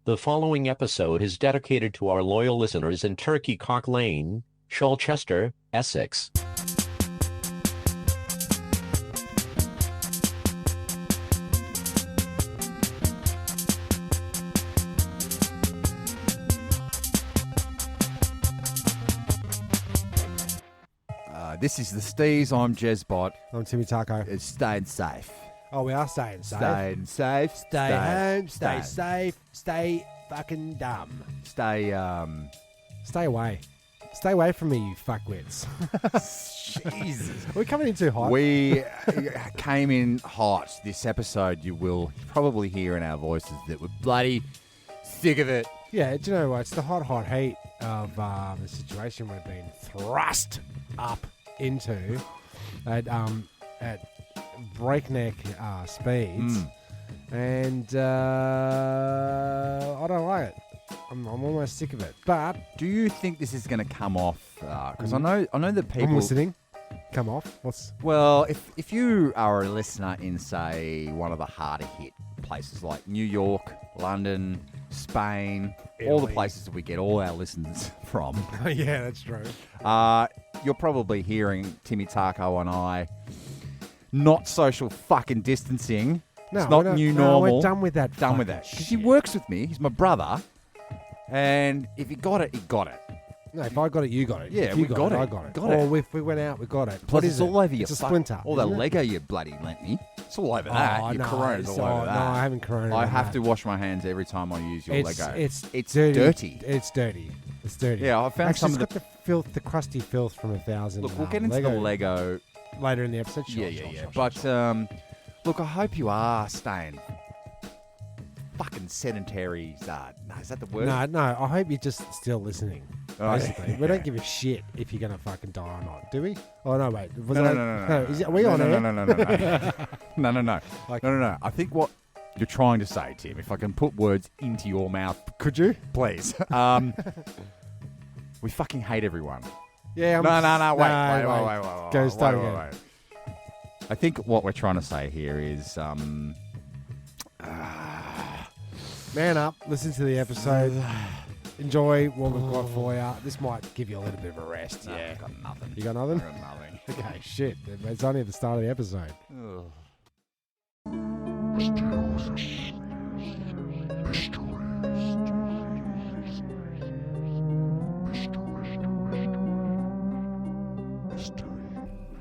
The following episode is dedicated to our loyal listeners in Turkey Cock Lane, Sholchester, Essex. This is the STEEZ. I'm Jezbot. I'm Timmy Taco. It's staying safe. Oh, we are staying safe. Staying safe. Stay home. Stay safe. Stay fucking dumb. Stay away. Stay away from me, you fuckwits. Jesus. Are we coming in too hot? We came in hot. This episode, you will probably hear in our voices that we're bloody sick of it. Yeah, do you know what? It's the hot heat of the situation we've been thrust up into at breakneck speeds, and I don't like it. I'm almost sick of it. But do you think this is going to come off? Because I know that people. I'm listening. Come off. Well, if you are a listener in, say, one of the harder hit places like New York, London, Spain, Italy, all the places that we get all our listens from. Yeah, that's true. You're probably hearing Timmy Taco and I not social fucking distancing. No, it's not new normal. We're done with that. Done with that. Because he works with me. He's my brother. And if he got it, he got it. No, if I got it, you got it. Yeah, if you we got it. I got it. Got it. Or if we went out, we got it. Plus, what it's is all over your It's a splinter. All that Lego you bloody lent me. It's all over that. Your corona's all over that. No, I haven't corona. I have to wash my hands every time I use your Lego. It's dirty. It's dirty. It's dirty. Yeah, I found some of the filth, the crusty filth from 1,000. Look, we'll get into the Lego later in the episode. Sure. But look, I hope you are staying fucking sedentary. No, is that the word? No. I hope you're just still listening. Basically, we don't give a shit if you're gonna fucking die or not, do we? Oh no, wait. No. Are we on air? No. No. I think what you're trying to say, Tim, if I can put words into your mouth, could you please? We fucking hate everyone. Yeah. No. Wait. Go start again. Wait. I think what we're trying to say here is, man up. Listen to the episode. Enjoy what we've got for you. This might give you a little bit of a rest. No, Yeah. I've got nothing. You got nothing? I got nothing. Okay, shit. It's only at the start of the episode. Ugh.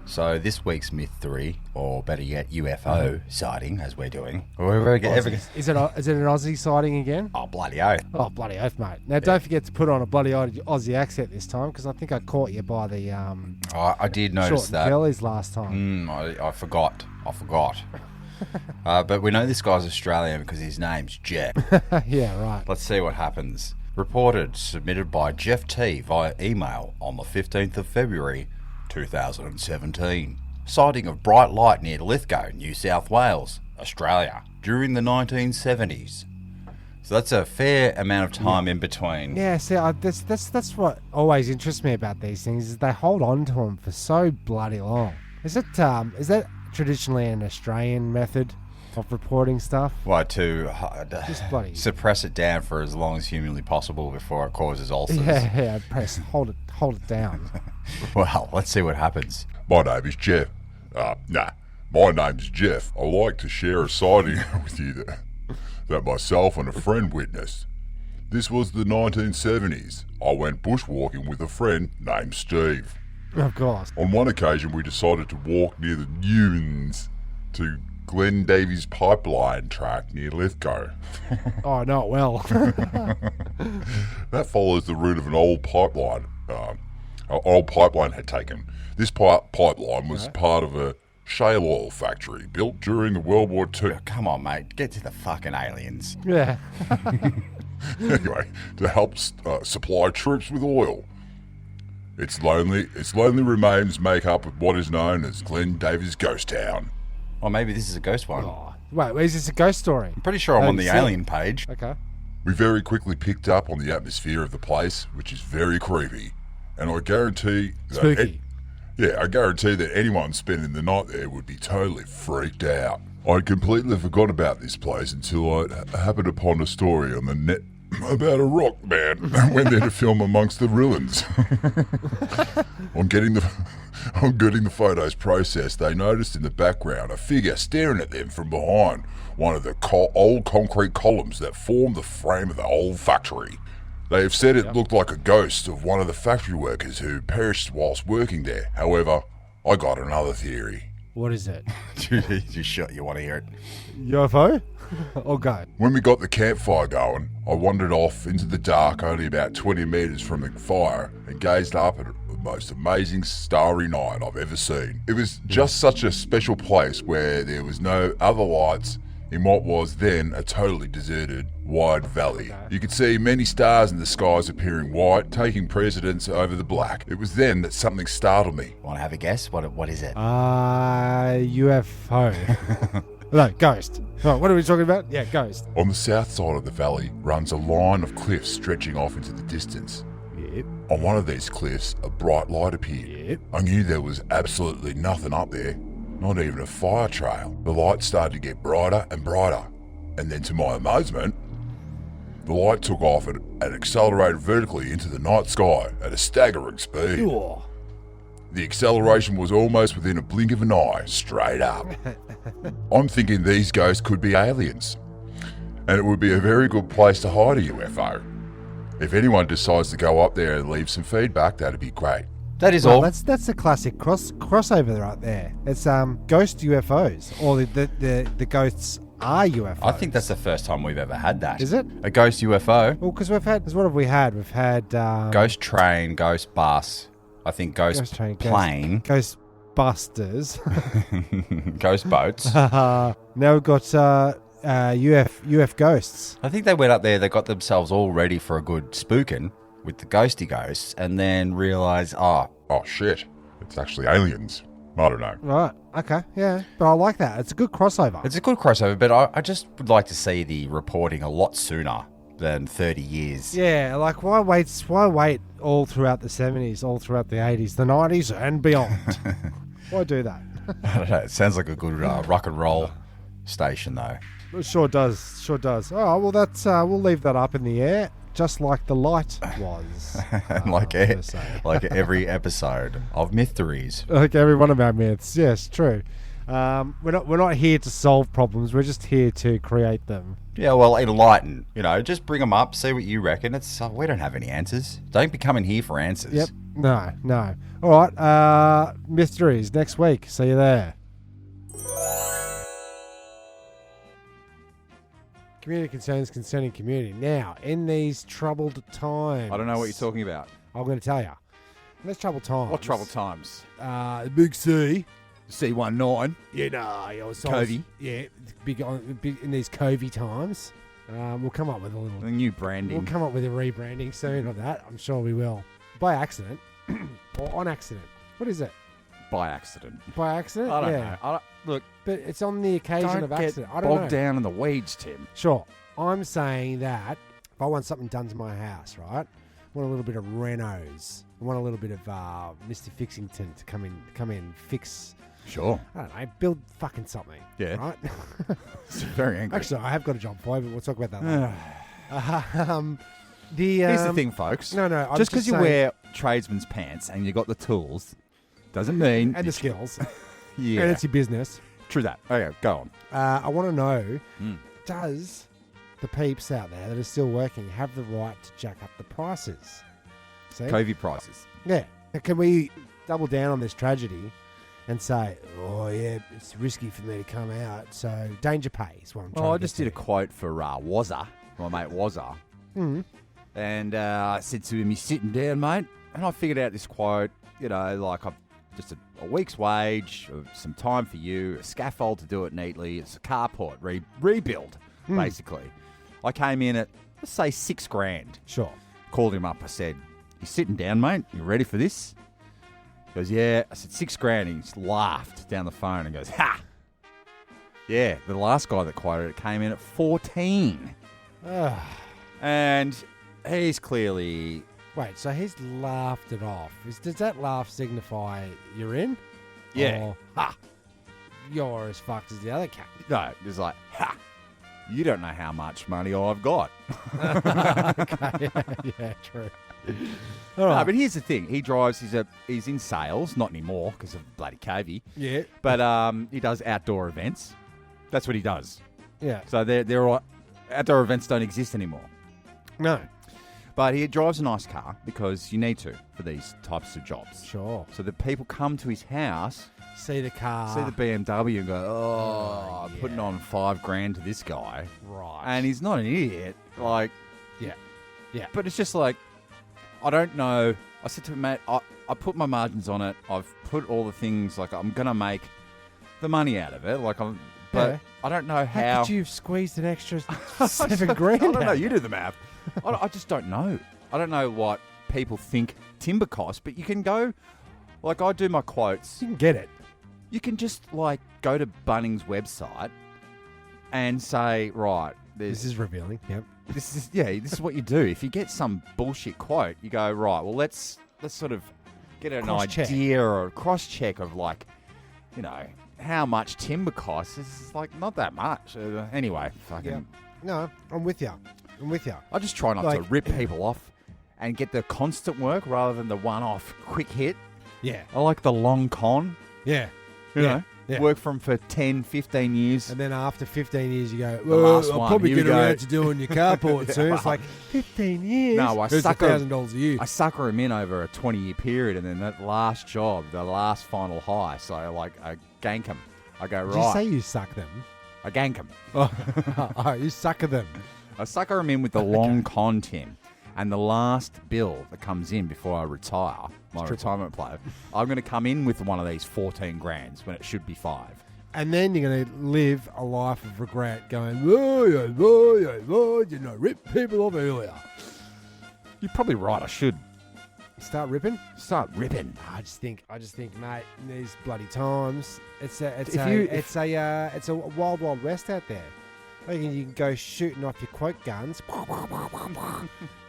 So this week's Myth 3, or better yet, UFO sighting, as we're doing. Is it an Aussie sighting again? Oh, bloody oath. Oh, bloody oath, mate. Now, don't forget to put on a bloody Aussie accent this time, because I think I caught you by the I did notice short that. curlies last time. I forgot. But we know this guy's Australian because his name's Jeff. Yeah, right. Let's see what happens. Reported, submitted by Jeff T via email on the 15th of February, 2017. Sighting of bright light near Lithgow, New South Wales, Australia, during the 1970s. So that's a fair amount of time in between. Yeah, see, that's what always interests me about these things, is they hold on to them for so bloody long. Is that traditionally an Australian method of reporting stuff? Well, to suppress it down for as long as humanly possible before it causes ulcers. Yeah, hold it down. Well, let's see what happens. My name is Jeff. My name's Jeff. I like to share a sighting with you that myself and a friend witnessed. This was the 1970s. I went bushwalking with a friend named Steve. Of course. On one occasion, we decided to walk near the dunes to Glen Davies pipeline track near Lithgow. Oh, I know it well. That follows the route of an old pipeline. An old pipeline had taken. This pipeline was part of a shale oil factory built during the World War II. Oh, come on, mate. Get to the fucking aliens. Yeah. Anyway, to help supply troops with oil. Its lonely remains make up what is known as Glen Davies Ghost Town. Or maybe this is a ghost one. Oh, wait, is this a ghost story? I'm pretty sure I'm on the alien page. Okay. We very quickly picked up on the atmosphere of the place, which is very creepy. And I guarantee Spooky. I guarantee that anyone spending the night there would be totally freaked out. I'd completely forgot about this place until I happened upon a story on the about a rock band went there to film amongst the ruins. On getting the photos processed, they noticed in the background a figure staring at them from behind one of the old concrete columns that formed the frame of the old factory. They have said it looked like a ghost of one of the factory workers who perished whilst working there. However, I got another theory. What is it? You want to hear it? UFO? Or go? When we got the campfire going, I wandered off into the dark only about 20 metres from the fire and gazed up at the most amazing starry night I've ever seen. It was just such a special place where there was no other lights in what was then a totally deserted, wide valley. Okay. You could see many stars in the skies appearing white, taking precedence over the black. It was then that something startled me. Want to have a guess? What is it? UFO. No, ghost. Oh, what are we talking about? Yeah, ghost. On the south side of the valley runs a line of cliffs stretching off into the distance. Yep. On one of these cliffs, a bright light appeared. Yep. I knew there was absolutely nothing up there, not even a fire trail. The light started to get brighter and brighter, and then to my amazement, the light took off and accelerated vertically into the night sky at a staggering speed. Ooh. The acceleration was almost within a blink of an eye, straight up. I'm thinking these ghosts could be aliens, and it would be a very good place to hide a UFO. If anyone decides to go up there and leave some feedback, that'd be great. That is Well, all. that's a classic crossover right there. It's ghost UFOs, or the ghosts are UFOs. I think that's the first time we've ever had that. Is it? A ghost UFO, Well, because what have we had? We've had ghost train, ghost bus. I think ghost train, plane, ghost busters. ghost boats. Now we've got UF ghosts. I think they went up there, they got themselves all ready for a good spooking with the ghosty ghosts, and then realised, Oh shit, it's actually aliens. I don't know. Right. Okay. Yeah. But I like that. It's a good crossover. it's a good crossover, but I just would like to see the reporting a lot sooner than 30 years. Yeah. Like why wait all throughout the 70s, all throughout the 80s, the 90s, and beyond? Why do that? I don't know, it sounds like a good rock and roll station, though. It sure does. Sure does. Oh well, that's we'll leave that up in the air, just like the light was. like I'm gonna say. like every episode of Mysteries. Like every one of our myths. Yes, true. We're not here to solve problems. We're just here to create them. Yeah, well, enlighten. Just bring them up, see what you reckon. It's we don't have any answers. Don't be coming here for answers. Yep. No. All right. Mysteries next week. See you there. Community concerns concerning community. Now, in these troubled times. I don't know what you're talking about. I'm going to tell you. In these troubled times. What troubled times? Big C. C19. Yeah, no. Covey. Yeah, big in these Covey times. We'll come up with a little. The new branding. We'll come up with a rebranding soon of that. I'm sure we will. By accident. Or on accident. What is it? By accident. By accident? I don't Yeah. know. Look, But it's on the occasion don't of get accident. I don't know. bogged down in the weeds, Tim. Sure. I'm saying that if I want something done to my house, right? I want a little bit of Renos. I want a little bit of Mr. Fixington to come in, fix. Sure. I don't know, build fucking something. Yeah. Right? It's very angry. Actually, I have got a job for you, but we'll talk about that later. Here's the thing, folks. No, I'm just because you saying- wear tradesman's pants and you got the tools doesn't mean... and the skills, yeah. and it's your business. True that. Okay, go on. I want to know, Mm. does the peeps out there that are still working have the right to jack up the prices? See? Covey prices. Yeah. Can we double down on this tragedy and say, oh, yeah, it's risky for me to come out, so danger pay is what I'm trying Well, to I just get did a to. quote for Wazza, my mate Wazza. Mm. And I said to him, "He's sitting down, mate." And I figured out this quote, like I've just a week's wage, some time for you, a scaffold to do it neatly. It's a carport rebuild, basically. I came in at, let's say, $6,000. Sure. Called him up. I said, "You sitting down, mate? You ready for this?" He goes, "Yeah." I said, $6,000. He just laughed down the phone and goes, "Ha! Yeah, the last guy that quoted it came in at 14. And he's clearly... Wait, so he's laughed it off. Does that laugh signify you're in? Yeah. Or, Ha! you're as fucked as the other cat? No, it's like, ha! You don't know how much money I've got. Okay, yeah, true. All No, right. but here's the thing. He drives. He's in sales, not anymore because of bloody Cavey. Yeah. But he does outdoor events. That's what he does. Yeah. So they're all, outdoor events don't exist anymore. No. But he drives a nice car because you need to for these types of jobs. Sure. So the people come to his house, See the car. see the BMW and go, oh, yeah. putting on $5,000 to this guy. Right. And he's not an idiot. Like, Yeah. Yeah. but it's just like, I don't know. I said to him, mate, I put my margins on it. I've put all the things, like, I'm going to make the money out of it. Like, but Yeah. I don't know How how. could you have squeezed an extra $7,000? I don't know. out? You do the math. I just don't know. I don't know what people think timber costs, but you can go, like I do my quotes. You can get it. You can just like go to Bunnings' website and say, right, This is revealing. Yep. this is what you do. If you get some bullshit quote, you go, right, well let's sort of get an Cross-check. idea or a cross check of like, you know, how much timber costs. It's like not that much. Anyway, fucking. Yeah. No, I'm with you. I just try not to Like- rip people off and get the constant work rather than the one-off quick hit. Yeah. I like the long con, Yeah. you know, yeah. work from for 10, 15 years. And then after 15 years, you go, The last I'll one, probably here we get go." around to doing your carport soon. It's like, 15 years? No, I It's sucker- $1,000 a year. I sucker him in over a 20-year period, and then that last job, the last final high, so I gank him. I go, Did right. you say you suck them? I gank him. Oh, you sucker them. I sucker him in with the long con, Tim. And the last bill that comes in before I retire, my retirement plan, I'm going to come in with one of these 14 grands when it should be 5. And then you're going to live a life of regret going, whoa, did not rip people off earlier. You're probably right, I should Start ripping? start ripping. I just think, mate, in these bloody times, it's a wild, wild west out there. You can go shooting off your quote guns,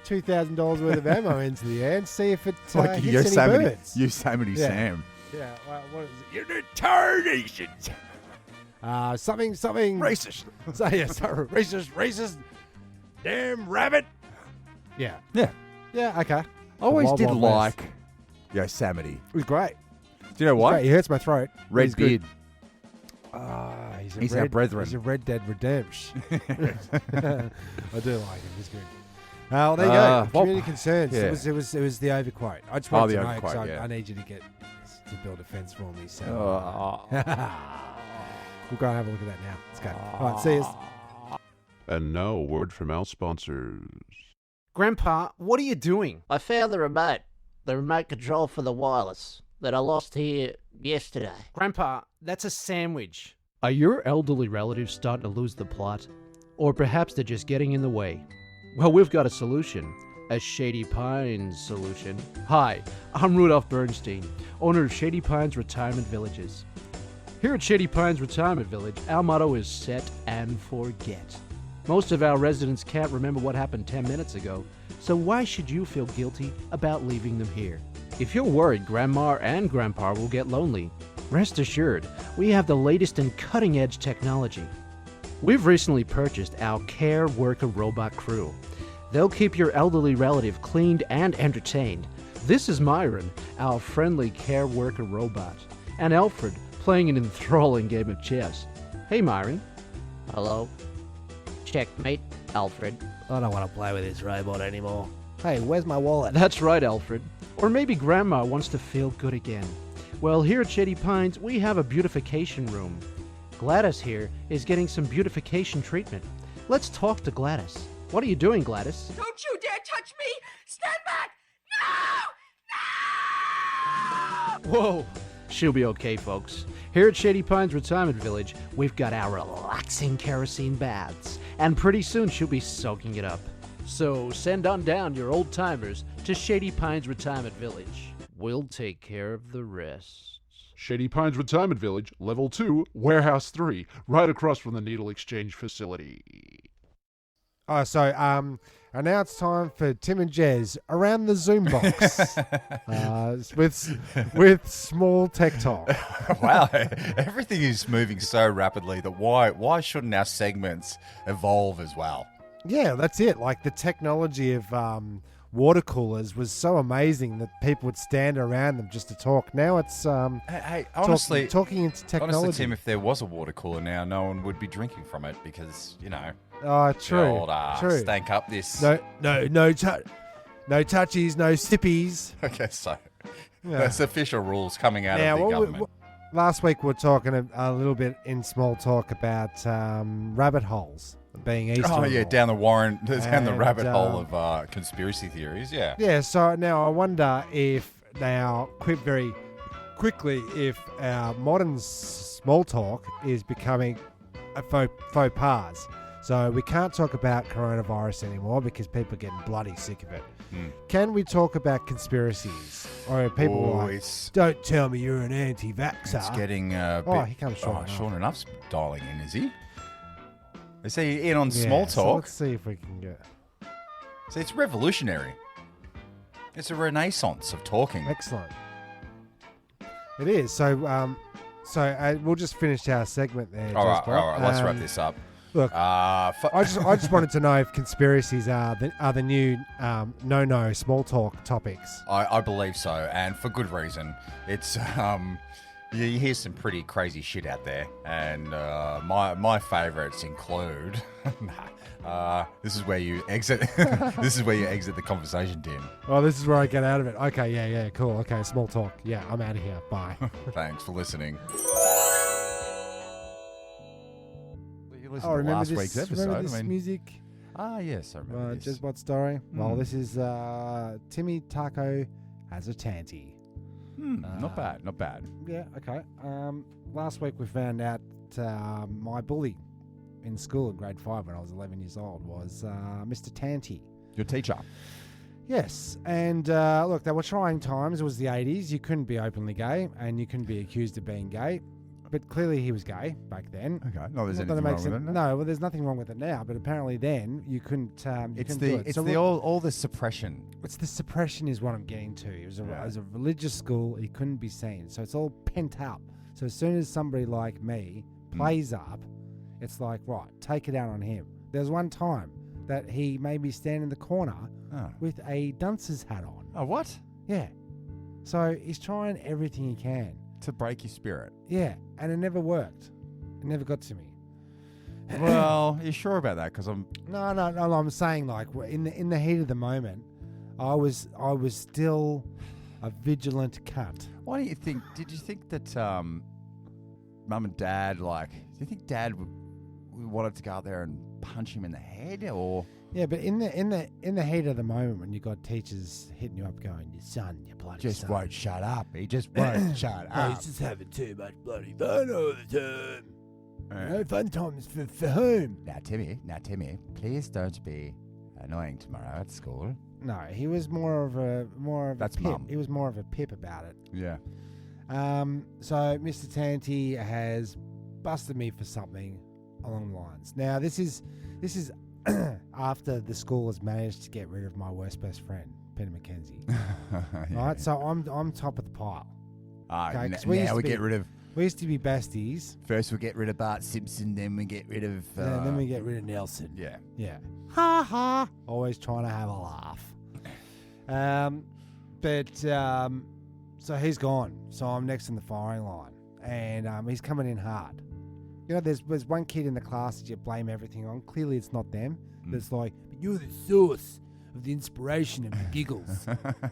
$2,000 worth of ammo into the air, and see if it Like hits any birds. Yosemite Yeah. Sam. Yeah, well, what is it? Unitarian. Something. Racist. So, yeah, sorry, racist. Damn rabbit. Yeah. Yeah. Yeah. Okay. I always Wild did Wild like West. Yosemite. It was great. Do you know what? Great. He hurts my throat. Red He's good. beard. He's our brethren. He's a Red Dead Redemption. I do like him. He's good. Well, there you go. well, Community concerns. yeah. It was the overquote. I just Oh, wanted the to know because overquote, yeah. I need you to build a fence for me. So Oh. we'll go and have a look at that now. Let's go. All right. See us. And now, a word from our sponsors. Grandpa, what are you doing? I found the remote control for the wireless that I lost here yesterday. Grandpa, that's a sandwich. Are your elderly relatives starting to lose the plot? Or perhaps they're just getting in the way? Well, we've got a solution. A Shady Pines solution. Hi, I'm Rudolph Bernstein, owner of Shady Pines Retirement Villages. Here at Shady Pines Retirement Village, our motto is set and forget. Most of our residents can't remember what happened 10 minutes ago, so why should you feel guilty about leaving them here? If you're worried Grandma and Grandpa will get lonely, rest assured, we have the latest and cutting-edge technology. We've recently purchased our Care Worker Robot Crew. They'll keep your elderly relative cleaned and entertained. This is Myron, our friendly Care Worker robot, and Alfred, playing an enthralling game of chess. Hey, Myron. Hello? Checkmate, Alfred. I don't want to play with this robot anymore. Hey, where's my wallet? That's right, Alfred. Or maybe Grandma wants to feel good again. Well, here at Shady Pines, we have a beautification room. Gladys here is getting some beautification treatment. Let's talk to Gladys. What are you doing, Gladys? Don't you dare touch me! Stand back! No! Whoa! She'll be okay, folks. Here at Shady Pines Retirement Village, we've got our relaxing kerosene baths, and pretty soon she'll be soaking it up. So send on down your old timers to Shady Pines Retirement Village. We'll take care of the rest. Shady Pines Retirement Village, Level 2, Warehouse 3, right across from the Needle Exchange facility. Oh, so And now it's time for Tim and Jez around the Zoom box with small tech talk. Wow, everything is moving so rapidly that why shouldn't our segments evolve as well? Yeah, that's it. Like the technology of water coolers was so amazing that people would stand around them just to talk. Now it's Hey, honestly, talking into technology. Honestly, Tim, if there was a water cooler now, no one would be drinking from it because Oh, true. the old true. stank up this. No touchies, no sippies. Okay, so Yeah. that's official rules coming out Now, of the government. last week we were talking a little bit in small talk about rabbit holes being Easter. Oh yeah, and all. down the rabbit And, hole of conspiracy theories. Yeah. Yeah, so now I wonder if very quickly, if our modern small talk is becoming a faux pas. So we can't talk about coronavirus anymore because people are getting bloody sick of it. Can we talk about conspiracies? Or are people like, don't tell me you're an anti-vaxxer. It's getting here comes Sean. Sean Enough's dialing in, is he? Is he in on small So talk? let's see if we can get... See, it's revolutionary. It's a renaissance of talking. Excellent. It is. So we'll just finish our segment there. All right, Jezbot. let's wrap this up. Look, I just wanted to know if conspiracies are the new no small talk topics. I believe so, and for good reason. It's you hear some pretty crazy shit out there, and my favourites include. This is where you exit. This is where you exit the conversation, Tim. Oh, this is where I get out of it. Okay, yeah, cool. Okay, small talk. Yeah, I'm out of here. Bye. Thanks for listening. Remember last this, week's episode. Remember this music? Yes, I remember this. Jezbot story. Well, this is Timmy Taco has a tanty. Not bad. Yeah, okay. Last week we found out my bully in school in grade 5 when I was 11 years old was Mr. Tanty. Your teacher. Yes, and look, they were trying times. It was the 80s. You couldn't be openly gay, and you couldn't be accused of being gay. But clearly he was gay back then. Okay. No, there's Not anything that it wrong makes with it- it. No, well, there's nothing wrong with it now. But apparently then you couldn't. It's couldn't the do it. it's So the what- all the suppression. It's the suppression is what I'm getting to. It was Yeah. it was a religious school. He couldn't be seen, so it's all pent up. So as soon as somebody like me plays up, it's like, right, take it out on him. There's one time that he made me stand in the corner with a dunce's hat on. Oh, what? Yeah. So he's trying everything he can. To break your spirit. Yeah, and it never worked. It never got to me. Well, you sure about that? Because I'm. No. I'm saying like in the heat of the moment, I was still a vigilant cunt. Why do you think? Did you think that Mum and Dad do you think Dad wanted to go out there and punch him in the head, or? Yeah, but in the heat of the moment when you got teachers hitting you up, going, "Your son, you bloody Just son. won't shut up. He just won't shut Oh, up. he's just having too much bloody fun all the time. No fun times for whom?" Now, Timmy, please don't be annoying tomorrow at school. No, he was more of a That's pip. Mum. He was more of a pip about it. Yeah. So Mr. Tanty has busted me for something along the lines. Now this is after the school has managed to get rid of my worst best friend, Peter McKenzie. Yeah. Right, so I'm top of the pile. Okay, 'cause Now we get rid of. We used to be besties. First we get rid of Bart Simpson, then we get rid of. Then we get rid of Nelson. Yeah. Yeah. Ha ha. Always trying to have a laugh. So he's gone. So I'm next in the firing line. And he's coming in hard. You know, there's one kid in the class that you blame everything on. Clearly it's not them. That's like, but you're the source of the inspiration and the giggles.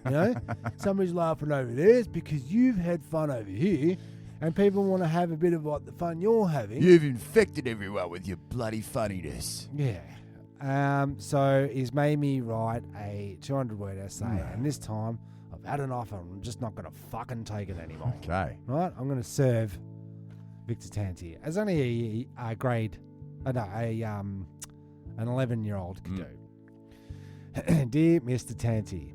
You know? Somebody's laughing over there. It's because you've had fun over here. And people want to have a bit of like the fun you're having. You've infected everyone with your bloody funniness. Yeah. So he's made me write a 200-word essay, and this time I've had enough. I'm just not going to fucking take it anymore. Okay. Right? I'm going to serve Victor Tanti as only an 11-year-old could do. Dear Mr. Tanti,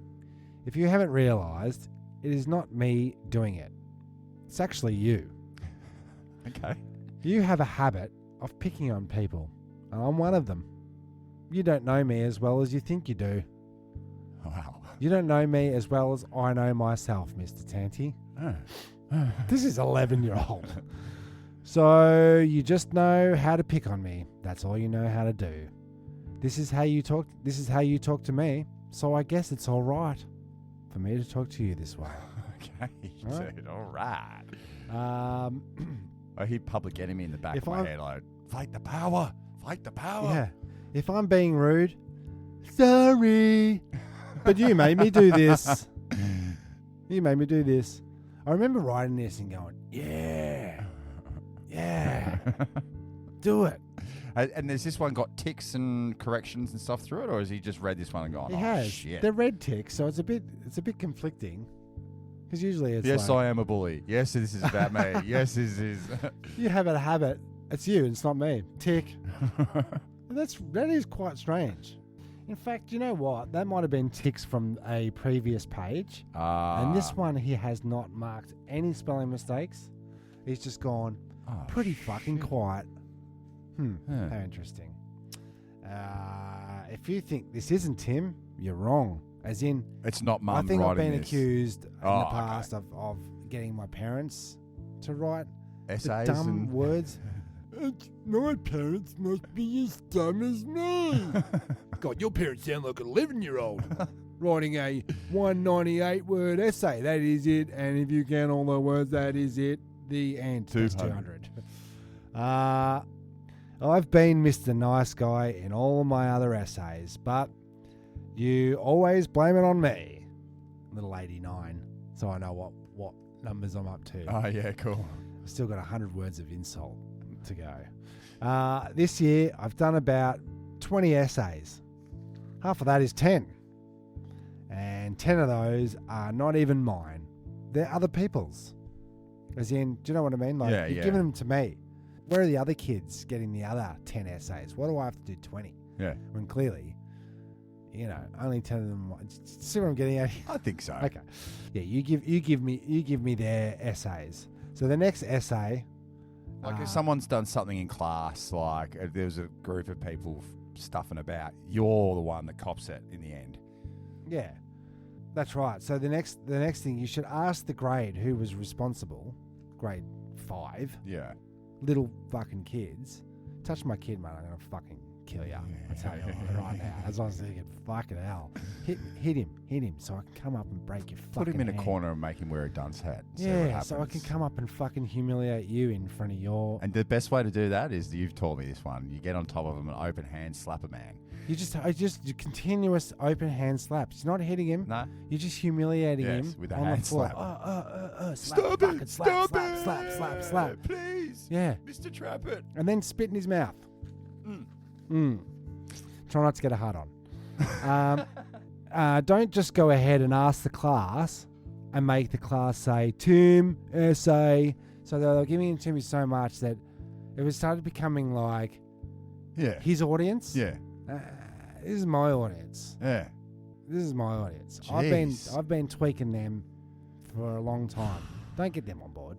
if you haven't realised, it is not me doing it. It's actually you. Okay. You have a habit of picking on people, and I'm one of them. You don't know me as well as you think you do. Wow. You don't know me as well as I know myself, Mr. Tanty. This is 11-year-old. So you just know how to pick on me. That's all you know how to do. This is how you talk to me. So I guess it's all right for me to talk to you this way. Okay, dude. All right. I hear Public Enemy in the back If of my I'm- head, like, fight the power. Fight the power. Yeah. If I'm being rude, sorry. But you made me do this. You made me do this. I remember writing this and going, yeah. Do it. And has this one got ticks and corrections and stuff through it, or has he just read this one and gone, He oh, has. shit. They're red ticks, so it's a bit conflicting. Because usually it's Yes, like, I am a bully. Yes, this is about me. Yes, this is. you have a habit. It's you. It's not me. Tick. That is quite strange. In fact, you know what? That might have been ticks from a previous page. And this one, he has not marked any spelling mistakes. He's just gone pretty fucking quiet. Yeah. How interesting. If you think this isn't Tim, you're wrong. As in, It's not I mum think I've writing been this. accused in Oh, the okay. past of getting my parents to write the Essays dumb and words. My parents must be as dumb as me. God, your parents sound like an 11-year-old writing a 198-word essay. That is it. And if you count all the words, that is it. The end. That's 200. I've been Mr. Nice Guy in all of my other essays, but you always blame it on me. Little 89, so I know what numbers I'm up to. Oh, yeah, cool. I've still got 100 words of insult to go. This year, I've done about 20 essays. Half of that is 10. And 10 of those are not even mine. They're other people's. As in, do you know what I mean? Like, Yeah, you're yeah. giving them to me. Where are the other kids getting the other 10 essays? Why do I have to do 20? Yeah. When clearly, only 10 of them. See what I'm getting at here? I think so. Okay. Yeah, you give me their essays. So the next essay, Like if someone's done something in class, like if there's a group of people stuffing about, you're the one that cops it in the end. yeah, that's right. So the next thing, you should ask the grade who was responsible, grade 5, Yeah. little fucking kids. Touch my kid, mate, I'm gonna fucking kill you. I tell you right now. As I was thinking, fucking hell, hit him, so I can come up and break your fucking Put him in a hand. corner and make him wear a dunce hat. And see what Yeah, happens. so I can come up and fucking humiliate you in front of your. And the best way to do that is you've taught me this one. You get on top of him and open hand slap a man. You continuous open hand slaps. You're not hitting him. No. You're just humiliating Yes, him with a on hand the floor. slap. Stop it! Slap. Please. Yeah, Mr. Trappett. and then spit in his mouth. Try not to get a hard on. Don't just go ahead and ask the class and make the class say Tim essay. So they were giving it to me so much that it was started becoming like Yeah. his audience. Yeah. This is my audience. Yeah. This is my audience. Jeez. I've been tweaking them for a long time. Don't get them on board.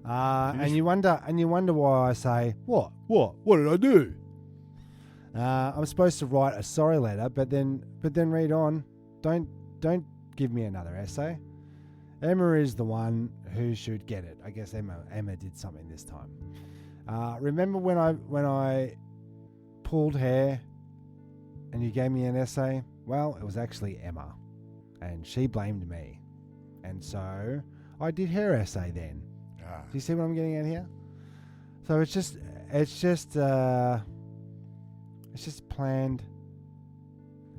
And you wonder why I say what did I do? I'm supposed to write a sorry letter, but then read on. Don't give me another essay. Emma is the one who should get it. I guess Emma did something this time. Remember when I pulled hair and you gave me an essay? Well, it was actually Emma, and she blamed me, and so I did her essay then. Do you see what I'm getting at here? So it's just planned.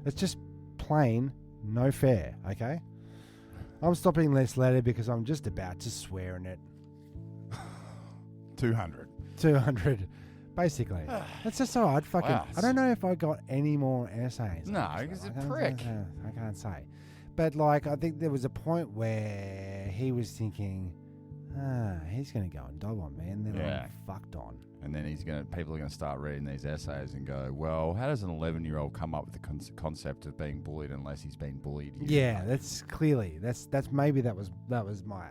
It's just plain no fair. Okay. I'm stopping this letter because I'm just about to swear in it. 200. Basically. It's just so I'd fucking. Wow. I don't know if I got any more essays. No, he's a prick. I can't say. But like, I think there was a point where he was thinking, he's going to go and dob on me, and then Yeah. I'm fucked on. And then people are going to start reading these essays and go, well, how does an 11-year-old come up with the concept of being bullied unless he's been bullied? Yeah, that's clearly that's maybe that was my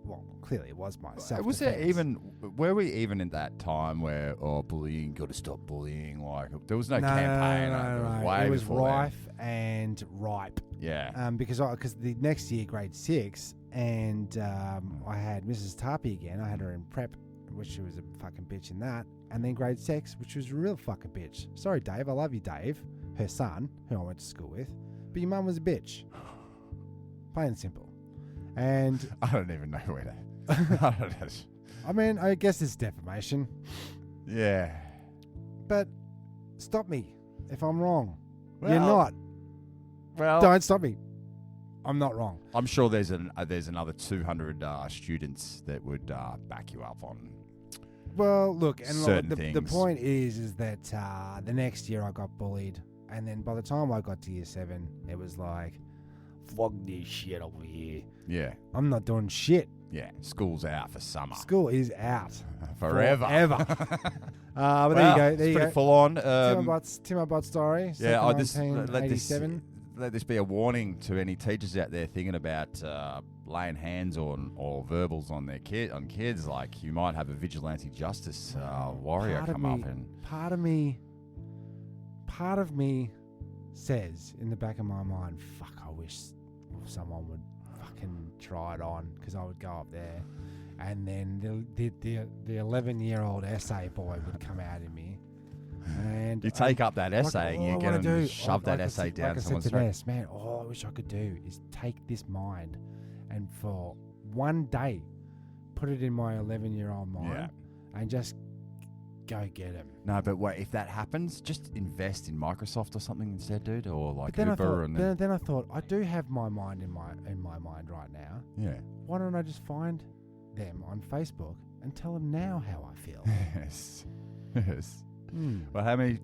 well, clearly it was my self-defense. Was there even? Were we even in that time where bullying? Got to stop bullying. Like there was no campaign. No. It was rife and ripe. Yeah. Because the next year, grade 6, and I had Mrs. Tarpey again. I had her in prep, which she was a fucking bitch in that, and then grade 6, which was a real fucking bitch. Sorry, Dave. I love you, Dave. Her son, who I went to school with, but your mum was a bitch. Plain and simple. And I don't even know where to. I don't know. I mean, I guess it's defamation. Yeah. But stop me if I'm wrong. Well, You're not. Well, don't stop me. I'm not wrong. I'm sure there's another 200 students that would back you up on. Well, look, and certain things. The point is that the next year I got bullied, and then by the time I got to year 7, it was like, fuck this shit over here. Yeah. I'm not doing shit. Yeah. School's out for summer. School is out. Forever. But there you go. There it's you pretty go. full on. Tim Bott story. Yeah, let this be a warning to any teachers out there thinking about laying hands on or verbals on their kids. Like you might have a vigilante justice warrior come up and. Part of me says in the back of my mind, fuck, I wish someone would fucking try it on, because I would go up there and then the 11-year-old essay boy would come out in me. And you take up that essay and you get them to shove that essay down someone's throat. Man, all I wish I could do is take this mind and for one day put it in my 11-year-old mind and just go get him. No, but wait, if that happens, just invest in Microsoft or something instead, dude, or like then Uber. Then I thought, I do have my mind in my mind right now. Yeah. Why don't I just find them on Facebook and tell them now how I feel? Yes. Well, how many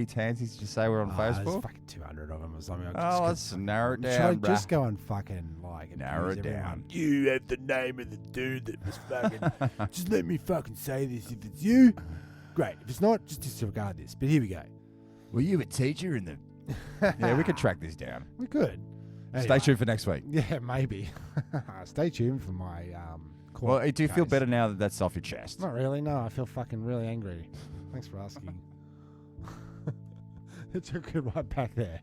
tansies did you say were on Facebook? There's fucking 200 of them or something. Let's narrow it down. Just go and fucking narrow it down. You have the name of the dude that was fucking. Just let me fucking say this if it's you. Great. If it's not, just disregard this. But here we go. Were you a teacher in the... Yeah, we could track this down. We could. Anyway. Stay tuned for next week. Yeah, maybe. Stay tuned for my Well, do you feel better now that that's off your chest? Not really, no. I feel fucking really angry. Thanks for asking. It took it right back there.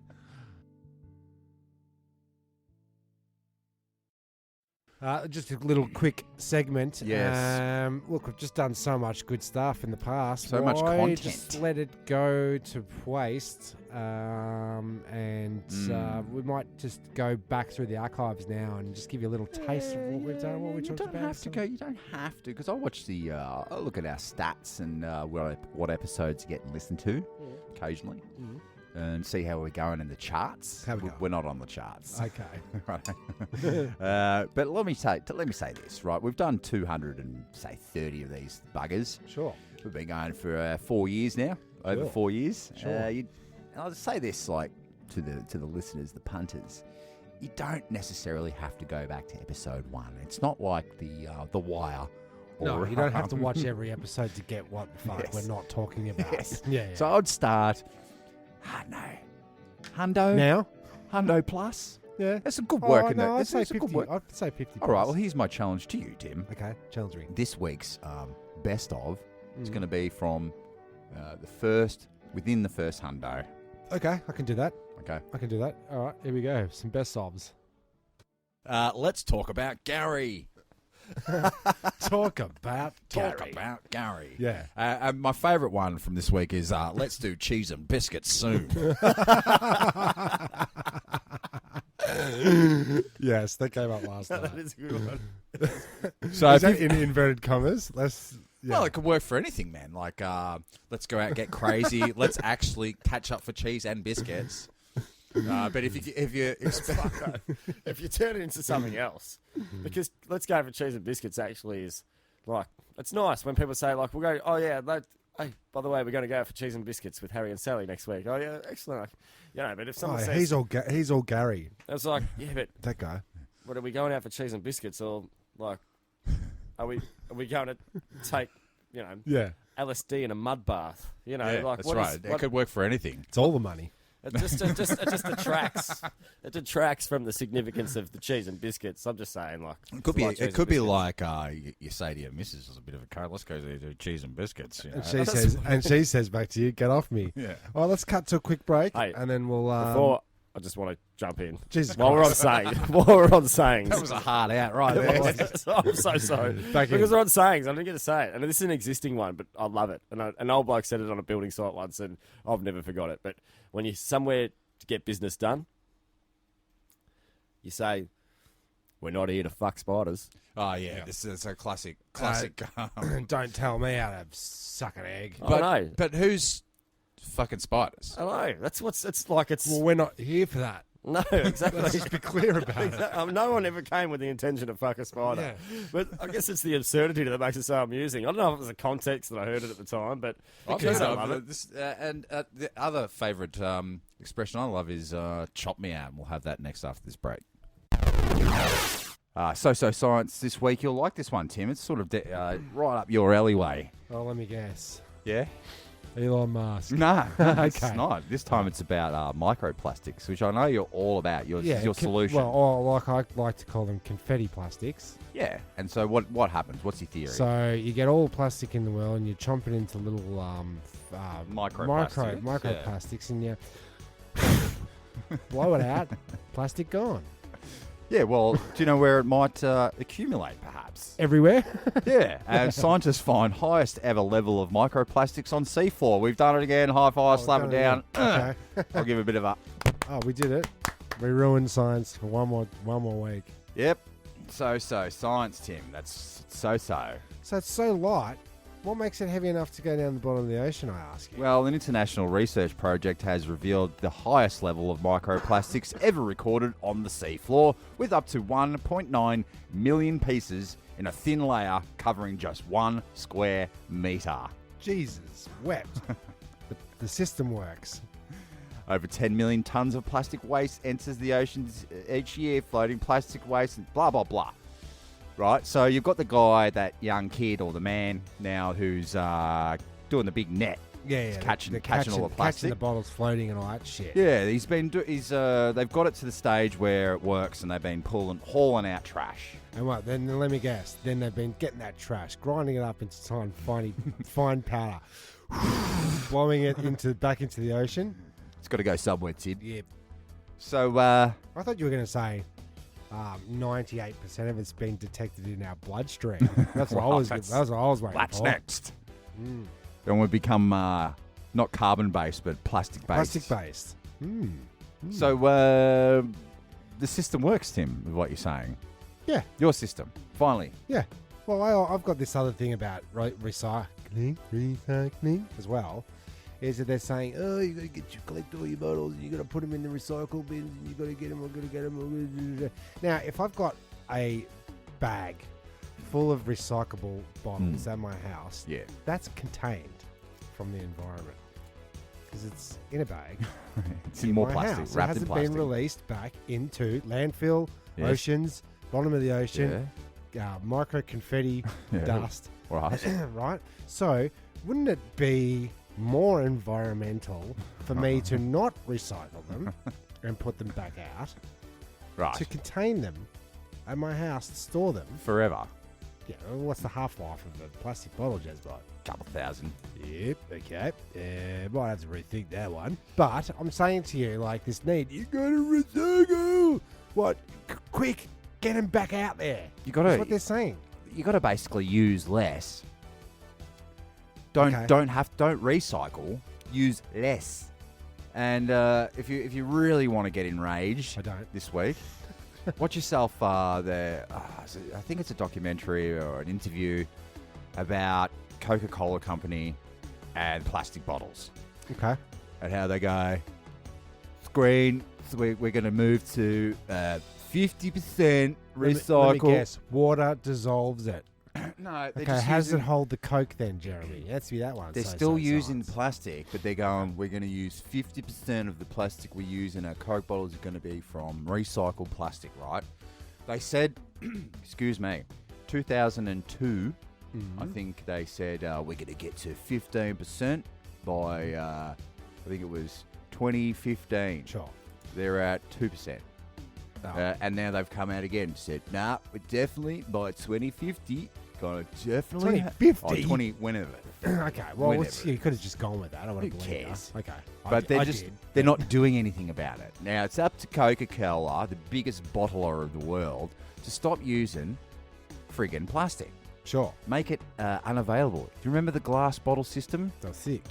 Just a little quick segment. Yes. Look, we've just done so much good stuff in the past. So much content. Just let it go to waste. And we might just go back through the archives now and just give you a little taste of what we've done, what we talked about. You don't have to, because I watch I look at our stats and what episodes are getting listened to occasionally. And see how we're going in the charts. We're not on the charts. Okay. Right. But let me say this, right? We've done 230 of these buggers. Sure. We've been going for 4 years now. Over 4 years. Sure. I'll say this, like to the listeners, the punters. You don't necessarily have to go back to episode 1. It's not like the Wire. No, you don't have to watch every episode to get what the fuck we're not talking about. Yes. Yeah. So I'd start. Hundo. Now? Hundo plus. Yeah. There's some good work in there. I'd say 50. I'd say 50. All right, well, here's my challenge to you, Tim. Okay, challenge me. This week's best of is going to be from within the first hundo. Okay, I can do that. Okay. I can do that. All right, here we go. Some best ofs. Let's talk about Gary. Talk about Gary. Yeah. My favourite one from this week is let's do cheese and biscuits soon. Yes, that came up last night. That is a good one. So is that in inverted commas? Well, it could work for anything, man. Like, let's go out and get crazy. Let's actually catch up for cheese and biscuits. But if you turn it into something else, because let's go for cheese and biscuits actually is like, it's nice when people say like, we'll go, oh yeah, hey, by the way, we're going to go for cheese and biscuits with Harry and Sally next week. Oh yeah, excellent. But if someone says he's all Gary. It's like, yeah, but that guy. What are we going out for cheese and biscuits, or like, are we going to take LSD in a mud bath? Like that's right. It could work for anything. It's all the money. It just detracts. It detracts from the significance of the cheese and biscuits. I'm just saying, like It could be. cheese and It could be biscuits. like you say to your missus, "It's a bit of a code. Let's go do cheese and biscuits." You know? And she says back to you, "Get off me." Yeah. All right, let's cut to a quick break, Hey, and then we'll. Before I just want to jump in. Jesus while we're on sayings, That was a hard out right there. I'm so sorry. Because we're on sayings, I didn't get to say it. And this is an existing one, but I love it. And an old bloke said it on a building site once, and I've never forgot it. But when you're somewhere to get business done, you say, "We're not here to fuck spiders." Oh yeah, this is a classic. Don't tell me how to suck an egg. But who's fucking spiders? I know. That's what's it's like. It's Well, we're not here for that. no, exactly. Let's just be clear about it. No one ever came with the intention to fuck a spider. But I guess it's the absurdity that makes it so amusing. I don't know if it was the context that I heard it at the time, but I've because heard I of love it. it. The other favourite expression I love is chop me out. We'll have that next after this break. So science this week. You'll like this one, Tim. It's sort of right up your alleyway. Oh, let me guess. Yeah? Elon Musk. No, it's Okay. not. This time it's about microplastics, which I know you're all about. Your solution. Well, I like to call them confetti plastics. Yeah. And so what happens? What's your theory? So you get all the plastic in the world, and you chomp it into little Microplastics, microplastics, and you blow it out. Plastic gone. Yeah, well, do you know where it might accumulate, perhaps? Everywhere. Yeah, and scientists find highest ever level of microplastics on seafloor. We've done it again. High five, slap it down. Okay. I'll give it a bit of a... Oh, we did it. We ruined science for one more week. Yep. So, science, Tim. That's so. So it's so light. What makes it heavy enough to go down the bottom of the ocean, I ask you? Well, an international research project has revealed the highest level of microplastics ever recorded on the seafloor, with up to 1.9 million pieces in a thin layer covering just 1 square metre. Jesus, wept. the system works. Over 10 million tonnes of plastic waste enters the oceans each year, floating plastic waste and blah, blah, blah. Right, so you've got the guy, that young kid or the man now who's doing the big net. Yeah, catching all the catching plastic. the bottles floating and all that shit. Yeah, they've got it to the stage where it works, and they've been hauling out trash. And what? Then let me guess. Then they've been getting that trash, grinding it up into fine powder, blowing it back into the ocean. It's got to go somewhere, Tid. Yep. So I thought you were going to say 98% of it's been detected in our bloodstream. That's what I was. That's what I was waiting that's for. next. Then we become not carbon-based, but plastic-based. Plastic-based. So the system works, Tim, with what you're saying. Yeah. Your system, finally. Yeah. Well, I've got this other thing about recycling as well. Is that they're saying, oh, you got to collect all your bottles, and you got to put them in the recycle bins, and you got to get them. Now, if I've got a bag full of recyclable bottles at my house, Yeah. that's contained from the environment because it's in a bag. It's in more my plastic, house. wrapped It hasn't in plastic. been released back into landfill, Yes. oceans, bottom of the ocean, micro confetti Yeah. dust. Right. Right? So, wouldn't it be more environmental for me to not recycle them and put them back out, Right. to contain them at my house, store them? Forever. Yeah, well, what's the half-life of a plastic bottle, Jezbot? Couple thousand. Yep, okay. Might have to rethink that one. But I'm saying to you, like, this need, you gotta recycle! What? Quick, get them back out there. You gotta. That's what they're saying. You got to basically use less. Don't recycle. Use less. And if you really want to get enraged, I don't. this week, watch yourself I think it's a documentary or an interview about Coca-Cola Company and plastic bottles, Okay. and how they go, screen. So we're going to move to 50% recycle. Let me guess. Water dissolves it. No, they're Okay, just how does using- it hold the Coke then, Jeremy? Let's be that one. They're still using plastic, but they're going, we're going to use 50% of the plastic we use in our Coke bottles are going to be from recycled plastic, right? They said, excuse me, 2002, I think they said we're going to get to 15% by, I think it was 2015. Sure. They're at 2%. Oh. And now they've come out again and said, nah, we're definitely by 2050, gonna definitely... 2050? 20, whenever. Okay, well, Whenever. you could have just gone with that. I would have Who believed cares? you. Okay. But they're not doing anything about it. Now, it's up to Coca-Cola, the biggest bottler of the world, to stop using friggin' plastic. Sure. Make it unavailable. Do you remember the glass bottle system? That was sick.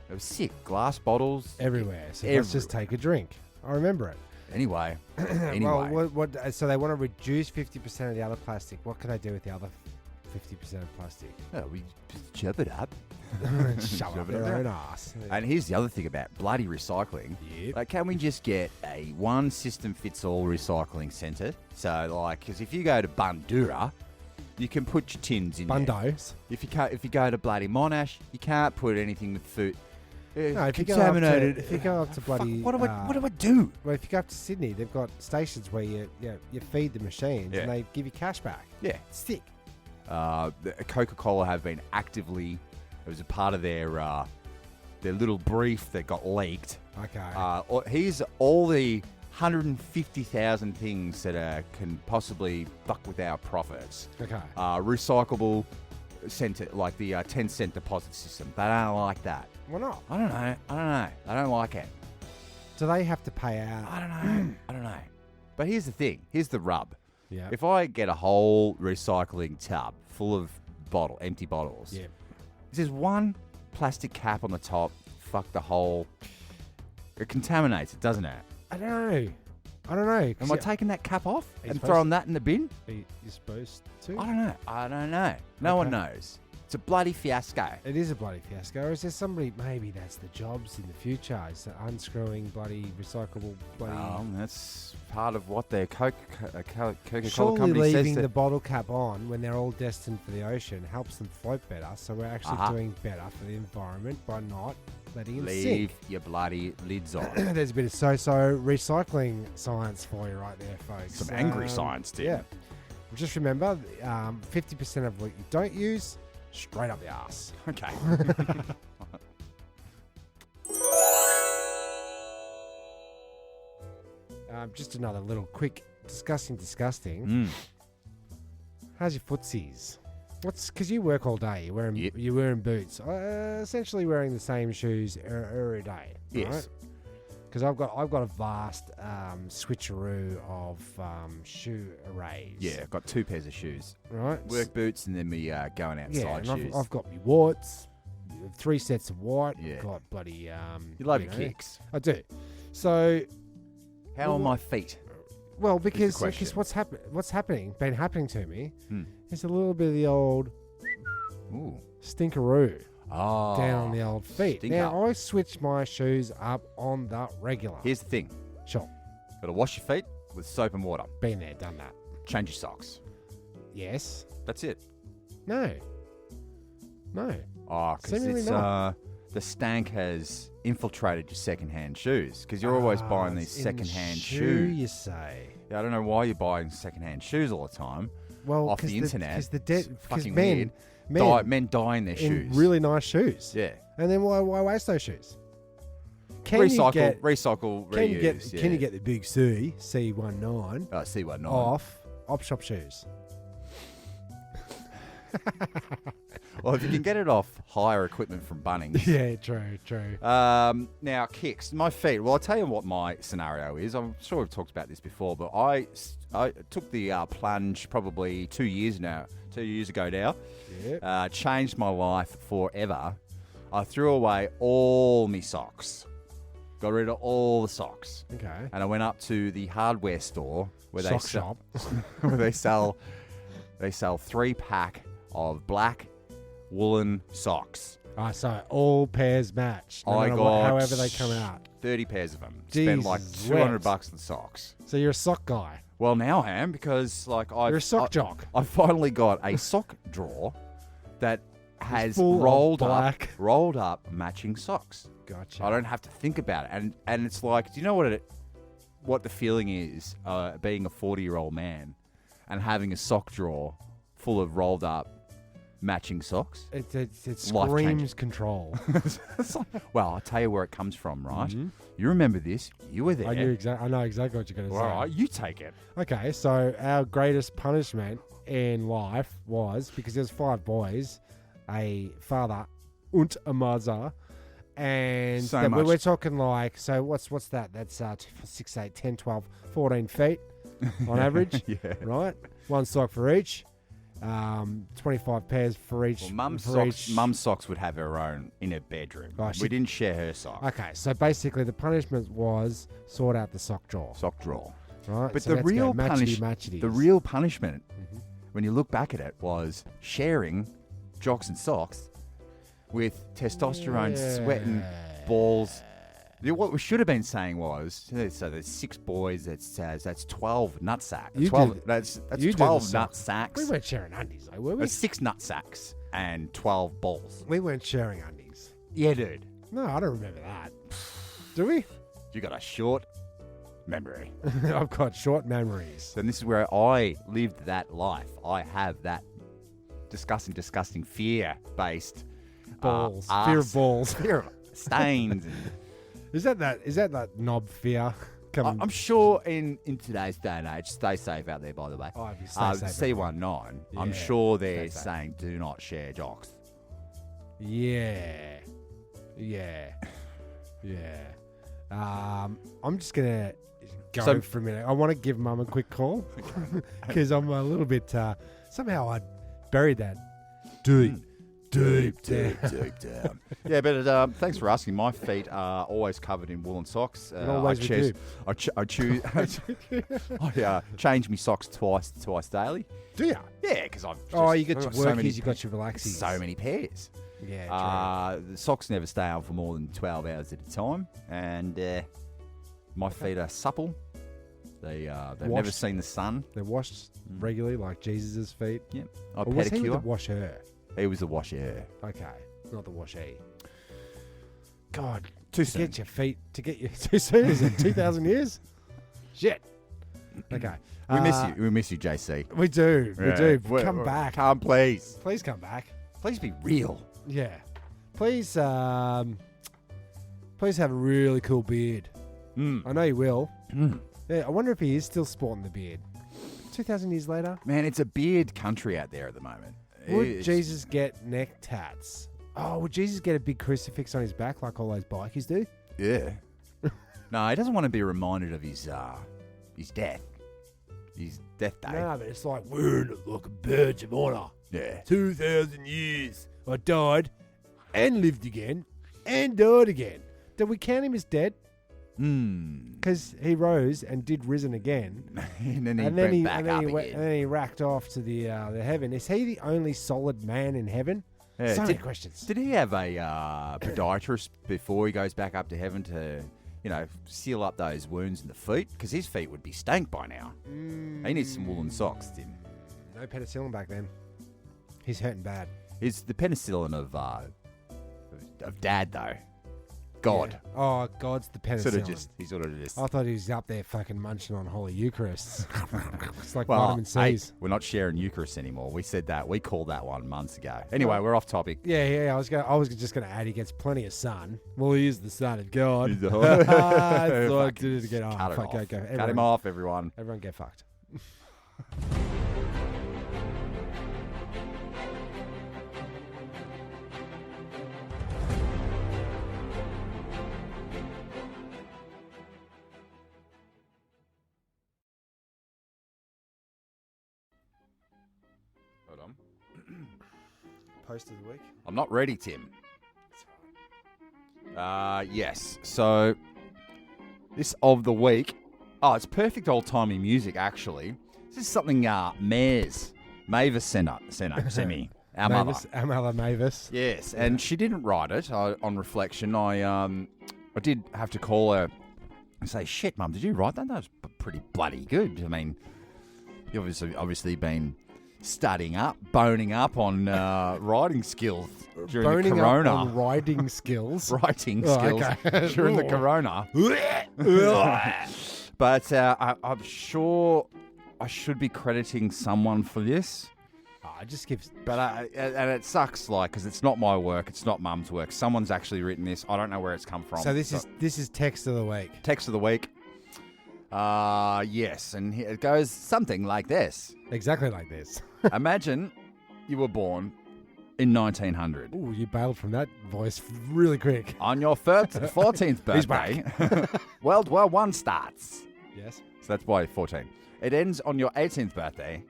It was sick. Glass bottles. Everywhere. So let's just take a drink. I remember it. Anyway. Well, so they want to reduce 50% of the other plastic. What can they do with the other 50% of plastic? Oh, we just chop it up. Shove up their own ass. And here's the other thing about bloody recycling. Yep. Like, can we just get a one system fits all recycling centre? So, like, because if you go to Bundoora, you can put your tins in Bundos. there. If you go to bloody Monash, you can't put anything with food. No, if you contaminated. go up to bloody... What do I do? Well, if you go up to Sydney, they've got stations where you feed the machines Yeah. and they give you cash back. Yeah. It's sick. Coca-Cola have been actively... It was a part of their little brief that got leaked. Okay. Here's all the 150,000 things that can possibly fuck with our profits. Okay. Recyclable center, like the 10-cent deposit system. They don't like that. Why not? I don't know. I don't like it. Do they have to pay out? I don't know. But here's the thing. Here's the rub. Yeah. If I get a whole recycling tub full of empty bottles, Yeah. there's one plastic cap on the top. Fuck the whole. It contaminates it, doesn't it? I don't know. Am I taking that cap off Are you and supposed throwing that in the bin? You're supposed to? I don't know. No one knows. It's a bloody fiasco. It is a bloody fiasco. Or is there somebody, maybe that's the jobs in the future, is unscrewing bloody recyclable bloody... That's part of what their Coca-Cola Surely company leaving says. the bottle cap on when they're all destined for the ocean helps them float better. So we're actually doing better for the environment by not letting them Leave sink. your bloody lids on. There's a bit of so-so recycling science for you right there, folks. Some angry science, Tim. Yeah. Just remember, 50% of what you don't use, straight up the arse. Okay. Just another little quick disgusting. How's your footsies? Because you work all day. You're wearing boots. Essentially wearing the same shoes every day. Yes. Right? Because I've got a vast switcheroo of shoe arrays. Yeah, I've got 2 pairs of shoes. Right. Work boots and then me going outside and shoes. I've got my whites, 3 sets of white. Yeah. Got bloody. You love your kicks. I do. So. How are my feet? Well, because question. what's been happening to me is a little bit of the old stinkeroo down on the old feet. Stinker. Now, I switch my shoes up on the regular. Here's the thing. Sure. Got to wash your feet with soap and water. Been there, done that. Change your socks. Yes. That's it. No. Oh, because Seemingly it's not. the stank has infiltrated your secondhand shoes because you're always buying these in secondhand the shoes. You say. Yeah, I don't know why you're buying secondhand shoes all the time. Well, off the internet. Because fucking men weird. Men dye in their in shoes. really nice shoes. Yeah. And then why waste those shoes? Recycle, Can reuse. you get the big C19 C19 off op shop shoes? Well, if you can get it off hire equipment from Bunnings. Yeah, true. Now, kicks. My feet. Well, I'll tell you what my scenario is. I'm sure we've talked about this before, but I took the plunge probably 2 years ago now. Yep. Changed my life forever. I threw away all my socks. Got rid of all the socks. Okay. And I went up to the hardware store where Sock shop. where they sell 3-pack of black woolen socks. So all pairs match. However they come out. 30 pairs of them. Spent like Jesus $200 wept. on socks. So you're a sock guy. Well, now I am because You're a sock jock. I finally got a sock drawer that has full of rolled up matching socks. Gotcha. I don't have to think about it. And it's like, do you know what the feeling is being a 40-year-old man and having a sock drawer full of rolled up matching socks. It Life-changing. screams control. Well, I'll tell you where it comes from, right? Mm-hmm. You remember this. You were there. I know exactly what you're going to say. All right, you take it. Okay, so our greatest punishment in life was, because there's 5 boys, a father und a mother, and So much. we're talking like, so what's that? That's 6, 8, 10, 12, 14 feet on average, Yeah. right? 1 sock for each, 25 pairs for each. Well, for each. Mum's socks would have her own in her bedroom. Oh, We didn't share her socks. Okay, so basically the punishment was sort out the sock drawer, Sock drawer. right? But So the let's go real matchety. the real punishment, Mm-hmm. when you look back at it, was sharing jocks and socks with testosterone sweating balls. What we should have been saying was, so there's 6 boys. That's 12 nut sacks. You 12. did- That's you did 12 the nut socks. sacks. We weren't sharing undies, though, were we? That's 6 nut sacks and 12 balls. We weren't sharing undies. Yeah, dude. No, I don't remember that. Do we? You got a short memory. I've got short memories. And this is where I lived that life. I have that disgusting fear-based Balls. arse- Fear of balls. fear of stains. And Is that that knob fear? I'm sure in today's day and age, stay safe out there, by the way. Oh, if you stay safe, C19, I'm Yeah, sure they're stay safe. saying do not share jocks. Yeah. I'm just gonna go So- for a minute. I want to give Mum a quick call because I'm a little bit. Somehow I buried that deep down. Yeah, but thanks for asking. My feet are always covered in woolen socks. always I with choose. you. I choose. I change my socks twice daily. Do you? Yeah, because I've. You got your so many, workies, you got your relaxies. so many pairs. Yeah, The socks never stay on for more than 12 hours at a time, and my feet are supple. They've never Washed. seen the sun. They're washed regularly, like Jesus' feet. Yep. I Or was he pedicure. the wash her? He was the washer. Okay, not the washee. God, Too to soon. get your feet, to get you too soon, is it 2,000 years? Shit. Okay. We miss you. We miss you, JC. We do. We Yeah. do. We're- Come we're- back. Come, please. Please come back. Please be real. Yeah. Please have a really cool beard. I know you will. Yeah, I wonder if he is still sporting the beard. 2,000 years later. Man, it's a beard country out there at the moment. Would It's- Jesus get neck tats? Oh, would Jesus get a big crucifix on his back like all those bikies do? Yeah. No, he doesn't want to be reminded of his death. His death day. No, but it's like, we're like a badge of honour. Yeah. 2,000 years. I died and lived again and died again. Do we count him as dead? Because he rose and did risen again. And then he went back up again. And then he racked off to the heaven. Is he the only solid man in heaven? Yeah, So many questions. Did he have a podiatrist before he goes back up to heaven to, seal up those wounds in the feet? Because his feet would be stank by now. He needs some woolen socks, Tim. No penicillin back then. He's hurting bad. It's the penicillin of dad, though. God. Yeah. Oh, God's the penicillin. He sort of just. I thought he was up there fucking munching on Holy Eucharists. It's like Well, vitamin hey, C's. we're not sharing Eucharist anymore. We said that. We called that one months ago. Anyway, we're off topic. Yeah. I was just gonna add he gets plenty of sun. Well, he is the son of God. He's the- So I Fucking did it again. Oh, cut it fuck, off. go. Cut Everyone- him off, everyone. Everyone get fucked. Hold on. Post of the week. I'm not ready, Tim. Yes. So, this of the week. Oh, it's perfect old-timey music, actually. This is something Mavis sent me. Our mother. Our mother Mavis. Yes, and she didn't write it. On reflection, I did have to call her and say, "Shit, Mum, did you write that? That was pretty bloody good." I mean, you've obviously been studying up, boning up on writing skills during Boning the corona. up on riding skills. Writing Oh, skills okay. during the corona. But I'm sure I should be crediting someone for this. it just gives. But and it sucks, like, because it's not my work, it's not Mum's work. Someone's actually written this. I don't know where it's come from. So this is text of the week. Text of the week. Yes, and it goes something like this. Exactly like this. Imagine you were born in 1900. Ooh, you bailed from that voice really quick. On your 14th birthday, World War I starts. Yes. So that's why 14. It ends on your 18th birthday.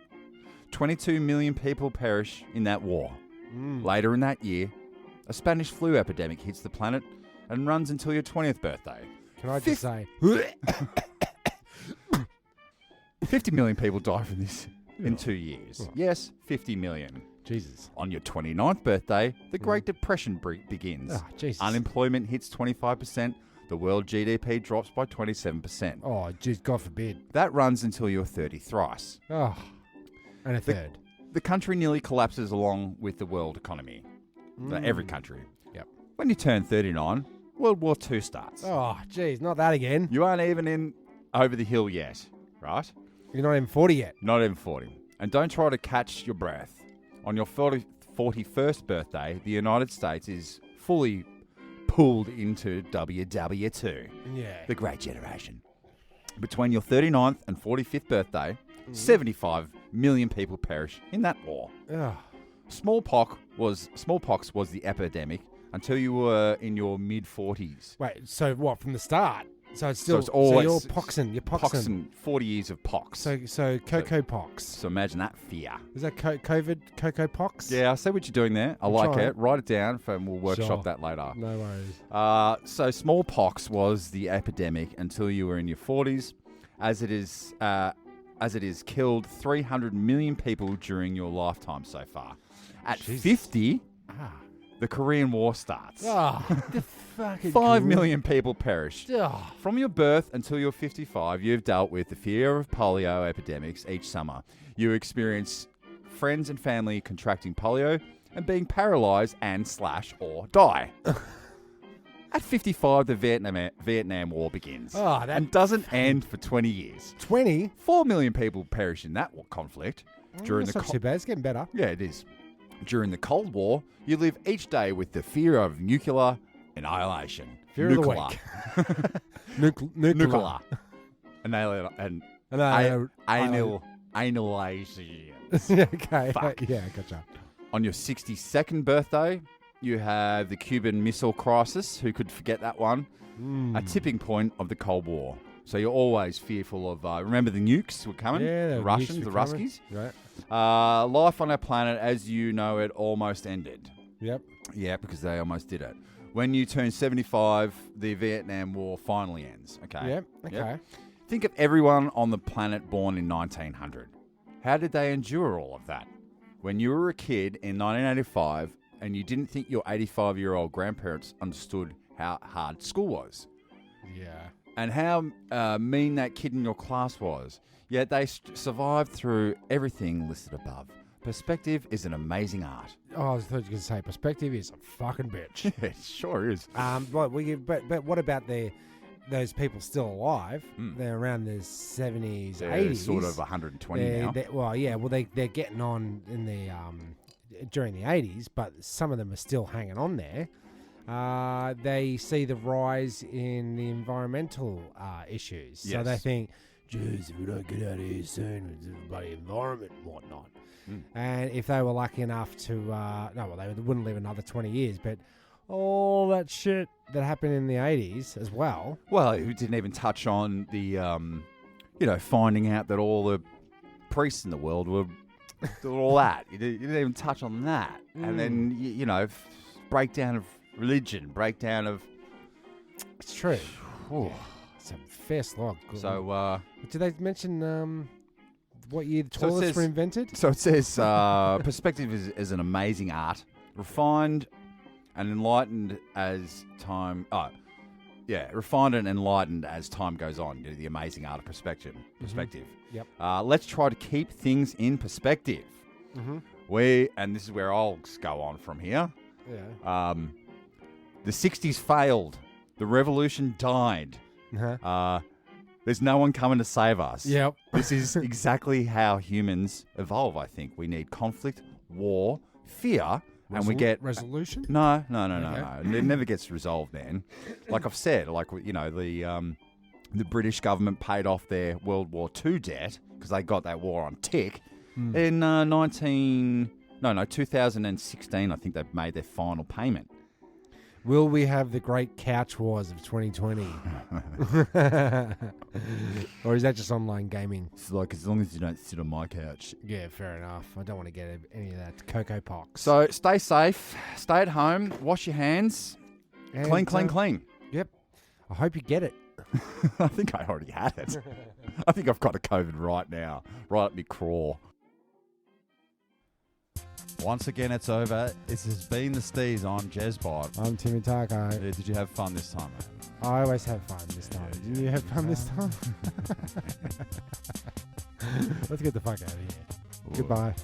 22 million people perish in that war. Later in that year, a Spanish flu epidemic hits the planet and runs until your 20th birthday. Can I just say... 50 million people die from this in 2 years. Yes, 50 million. Jesus. On your 29th birthday, the Great Depression begins. Oh, Jesus. Unemployment hits 25%. The world GDP drops by 27%. Oh, jeez, God forbid. That runs until you're 30 thrice. Oh, and a third. The country nearly collapses along with the world economy. Every country. Yep. When you turn 39, World War II starts. Oh, jeez, not that again. You aren't even in over the hill yet, right? You're not even 40 yet. Not even 40. And don't try to catch your breath. On your 41st birthday, the United States is fully pulled into WW2. Yeah. The Great Generation. Between your 39th and 45th birthday, 75 million people perish in that war. Ugh. Smallpox was the epidemic until you were in your mid-40s. Wait, so what, from the start? So it's still, it's always, so you're poxing. 40 years of pox. So cocoa pox. So imagine that fear. Is that COVID cocoa pox? Yeah, I see what you're doing there. I like it. Write it down and we'll workshop that later. No worries. So smallpox was the epidemic until you were in your 40s, as it is killed 300 million people during your lifetime so far. At 50, the Korean War starts. The fucking 5 million people perished. Oh. From your birth until you're 55, you've dealt with the fear of polio epidemics each summer. You experience friends and family contracting polio and being paralyzed or die. At 55, the Vietnam War begins and doesn't end for 20 years. 20? 4 million people perish in that conflict. That's not too bad. It's getting better. Yeah, it is. During the Cold War, you live each day with the fear of nuclear annihilation. Fear of the week. Nuclear. Annihilation. Okay. Fuck. Yeah, gotcha. On your 62nd birthday, you have the Cuban Missile Crisis. Who could forget that one? A tipping point of the Cold War. So you're always fearful of... remember the nukes were coming? Yeah, the Russians, the Ruskies? Right. Life on our planet, as you know it, almost ended. Yep. Yeah, because they almost did it. When you turn 75, the Vietnam War finally ends. Okay. Yep. Okay. Think of everyone on the planet born in 1900. How did they endure all of that? When you were a kid in 1985 and you didn't think your 85-year-old grandparents understood how hard school was. Yeah. And how mean that kid in your class was. Yet they survived through everything listed above. Perspective is an amazing art. Oh, I thought you were going to say perspective is a fucking bitch. It sure is. But what about those people still alive? They're around the 70s, They're 80s. sort of 120 now. They're getting on in the during the 80s, but some of them are still hanging on there. They see the rise in the environmental issues. Yes. So they think, geez, if we don't get out of here soon, it's the bloody environment and whatnot. And if they were lucky enough to, they wouldn't live another 20 years, but all that shit that happened in the 80s as well. Well, it didn't even touch on the, finding out that all the priests in the world were all that. You didn't even touch on that. And then, breakdown of religion, breakdown of... It's true. It's a fair slog. So, did they mention what year the toilets were invented? So it says, perspective is an amazing art, refined and enlightened as time... refined and enlightened as time goes on. The amazing art of perspective. Yep. Let's try to keep things in perspective. And this is where I'll go on from here. Yeah. The 60s failed. The revolution died. There's no one coming to save us. Yep. This is exactly how humans evolve, I think. We need conflict, war, fear, and we get... resolution? No. Okay. It never gets resolved, man. Like I've said, the British government paid off their World War II debt because they got that war on tick. In 2016, I think they made their final payment. Will we have the great couch wars of 2020? Or is that just online gaming? It's like, as long as you don't sit on my couch. Yeah, fair enough. I don't want to get any of that cocoa pox. So stay safe, stay at home, wash your hands, And, clean. Yep. I hope you get it. I think I already had it. I think I've got a COVID right now, right up my craw. Once again, it's over. This has been the STEEZ. I'm Jezbot. I'm Timmy Taco. Did you have fun this time, man? I always have fun this time. Did you have fun this time? Let's get the fuck out of here. Ooh. Goodbye.